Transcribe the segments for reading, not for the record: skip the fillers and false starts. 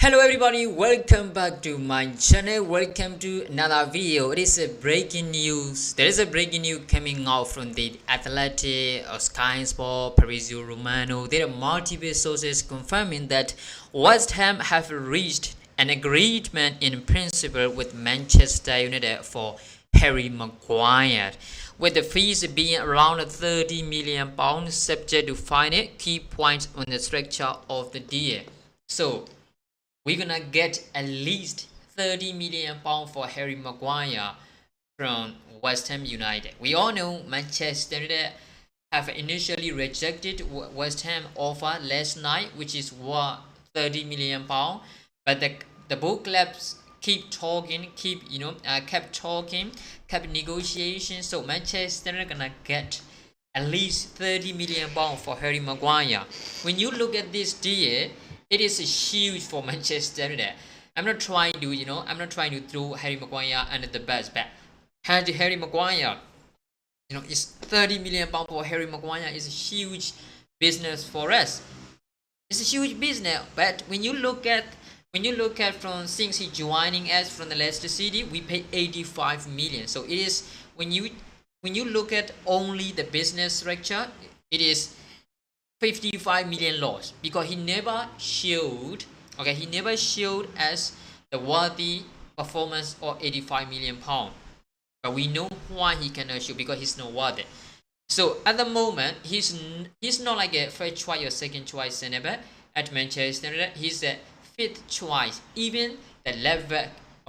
Hello everybody, welcome back to my channel. Welcome to another video. It is a breaking news. There is a breaking news coming out from the Athletic, Sky Sport, Fabrizio Romano. There are multiple sources confirming that West Ham have reached an agreement in principle with Manchester United for Harry Maguire, with the fees being around £30 million subject to final key points on the structure of the deal. So we're gonna get at least £30 million for Harry Maguire from West Ham United. We all know Manchester United have initially rejected West Ham offer last night, which is worth £30 million. But the both clubs keep talking, kept talking, kept negotiation. So Manchester United gonna get at least £30 million for Harry Maguire. When you look at this deal, it is huge for Manchester United. I'm not trying to throw Harry Maguire under the bus, but Harry Maguire, it's £30 million for Harry Maguire is a huge business for us. It's a huge business, but when you look at from since he joining us from the Leicester City, we pay 85 million. So it is when you look at only the business structure, it is 55 million loss because he never showed us the worthy performance of 85 million pound. But we know why he cannot show, because he's not worthy. So at the moment, he's not like a first choice or second choice center back at Manchester United. He's a fifth choice, even the level,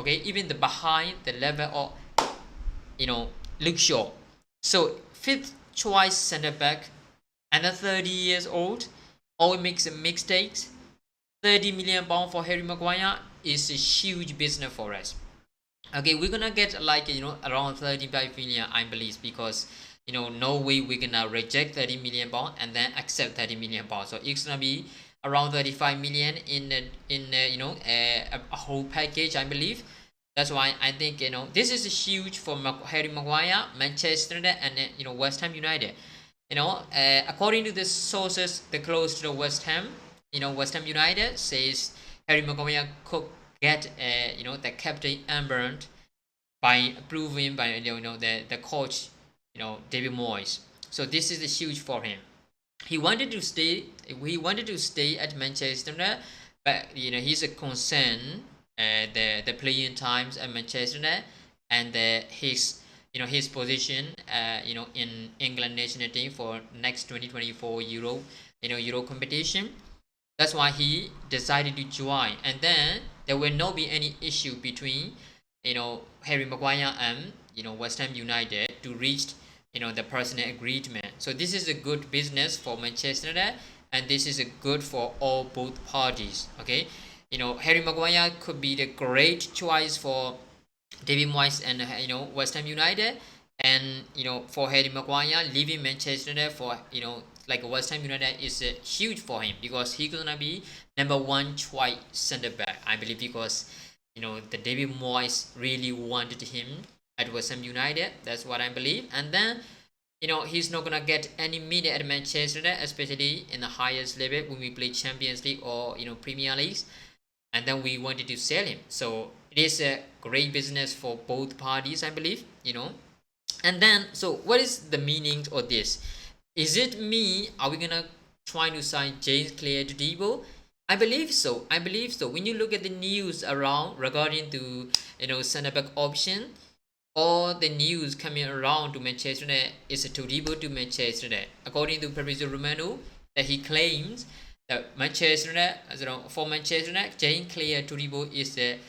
even the behind the level of Luke Shaw. So fifth choice center back, under 30 years old, always makes mistakes. £30 million for Harry Maguire is a huge business for us. Okay, we're gonna get around 35 million, I believe, because no way we're gonna reject £30 million and then accept £30 million. So it's gonna be around 35 million in a whole package, I believe. That's why I think this is huge for Harry Maguire, Manchester United, and West Ham United. According to the sources that close to the West Ham, West Ham United says Harry Maguire could get the captain armband by approving by the coach David Moyes. So this is huge for him. He wanted to stay at Manchester United, but he's a concern the playing times at Manchester United and his position in England national team for next 2024 Euro competition. That's why he decided to join, and then there will not be any issue between Harry Maguire and West Ham United to reach the personal agreement. So this is a good business for Manchester United, and this is a good for both parties. Okay, Harry Maguire could be the great choice for David Moyes and West Ham United, and for Harry Maguire leaving Manchester United for West Ham United is huge for him, because he's gonna be number one choice center back, I believe, because the David Moyes really wanted him at West Ham United. That's what I believe. And then he's not gonna get any minute at Manchester United, especially in the highest level when we play Champions League or Premier Leagues, and then we wanted to sell him. So it is a great business for both parties, I believe. And then, so what is the meaning of this? Is it me? Are we gonna try to sign James Clear to Todibo? I believe so. When you look at the news around regarding to center back option, all the news coming around to Manchester United is a Todibo to Manchester United. According to Fabrizio Romano, that he claims that Manchester United, for Manchester United, James Clear Todibo is a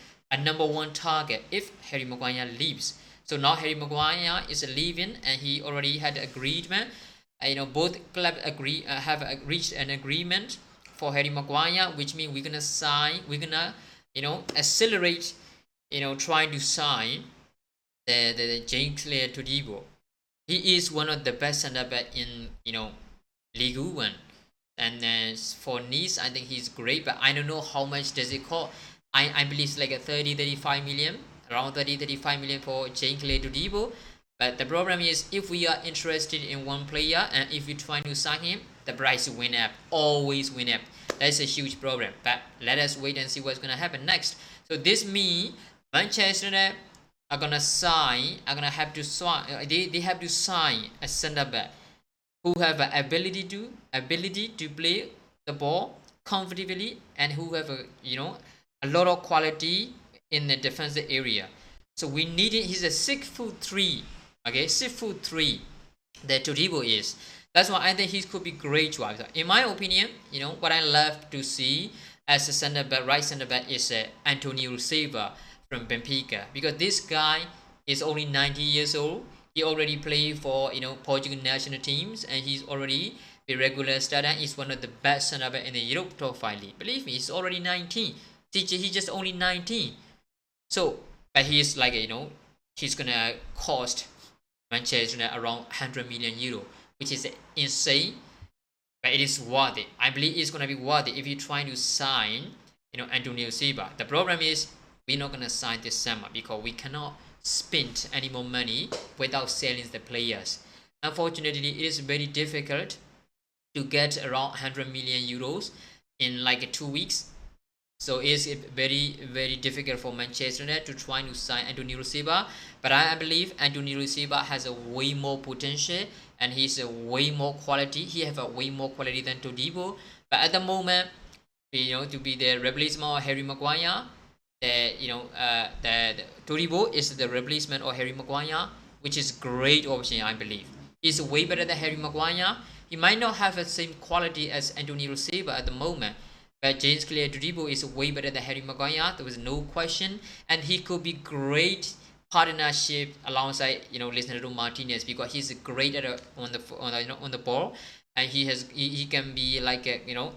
number one target if Harry Maguire leaves. So now Harry Maguire is leaving, and he already had agreement. Both clubs have reached an agreement for Harry Maguire, which means we're gonna accelerate trying to sign the James Clear Todibo. He is one of the best center back in League One, and for Nice I think he's great, but I don't know how much does it cost. I believe it's like a 35 million, around 35 million for James Clear Todibo. But the problem is, if we are interested in one player and if we try to sign him, the price went up, always went up. That's a huge problem. But let us wait and see what's gonna happen next. So this means Manchester United are gonna have to sign. They have to sign a center back who have an ability to play the ball comfortably and who have a lot of quality in the defensive area. So we need it. He's a 6'3", okay, 6'3", that Todibo is. That's why I think he could be great to have. In my opinion, what I love to see as a center back, right center back, is Antonio Silva from Benfica, because this guy is only 19 years old. He already played for Portugal national teams, and he's already a regular starter. He's one of the best center back in the Europe top 5 league. Believe me, he's already 19. He's just only 19. So, but he's like he's gonna cost Manchester United around 100 million euro, which is insane. But it is worth it. I believe it's gonna be worth it if you're trying to sign Antonio Silva. The problem is we're not gonna sign this summer because we cannot spend any more money without selling the players. Unfortunately, it is very difficult to get around 100 million euros in like 2 weeks. So it's very difficult for Manchester United to try to sign Antonio Silva. But I believe Antonio Silva has a way more potential and he's a way more quality. He have a way more quality than Todibo. But at the moment, to be the replacement of Harry Maguire, that Todibo is the replacement of Harry Maguire, which is great option. I believe he's way better than Harry Maguire. He might not have the same quality as Antonio Silva at the moment, but James Todibo is way better than Harry Maguire. There was no question, and he could be great partnership alongside Lisandro Martinez, because he's great at on the ball, and he can be like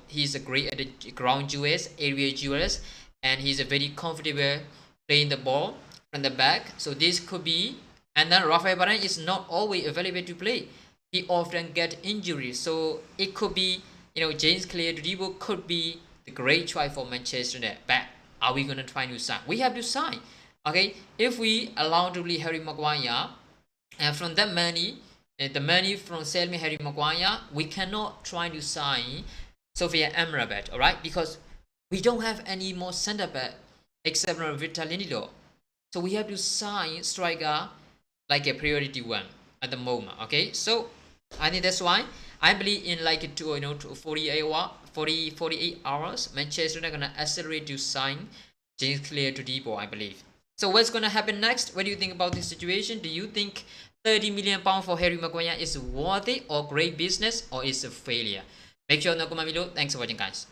he's a great at the ground duels, area duels, and he's a very comfortable playing the ball from the back. So this could be, and then Rafael Varane is not always available to play. He often get injuries, so it could be James Todibo could be the great choice for Manchester United. But are we gonna try to sign? We have to sign. Okay, if we allow to play Harry Maguire, and from that money, the money from selling Harry Maguire, we cannot try to sign Sofiane Amrabat. All right, because we don't have any more centre back except for Victor Lindelof. So we have to sign striker like a priority one at the moment. Okay, so I think that's why I believe in like 48 hours, Manchester United gonna accelerate to sign James Todibo, I believe. So what's gonna happen next? What do you think about this situation? Do you think 30 million pounds for Harry Maguire is worth it, or great business, or is a failure? Make sure to comment below. Thanks for watching, guys.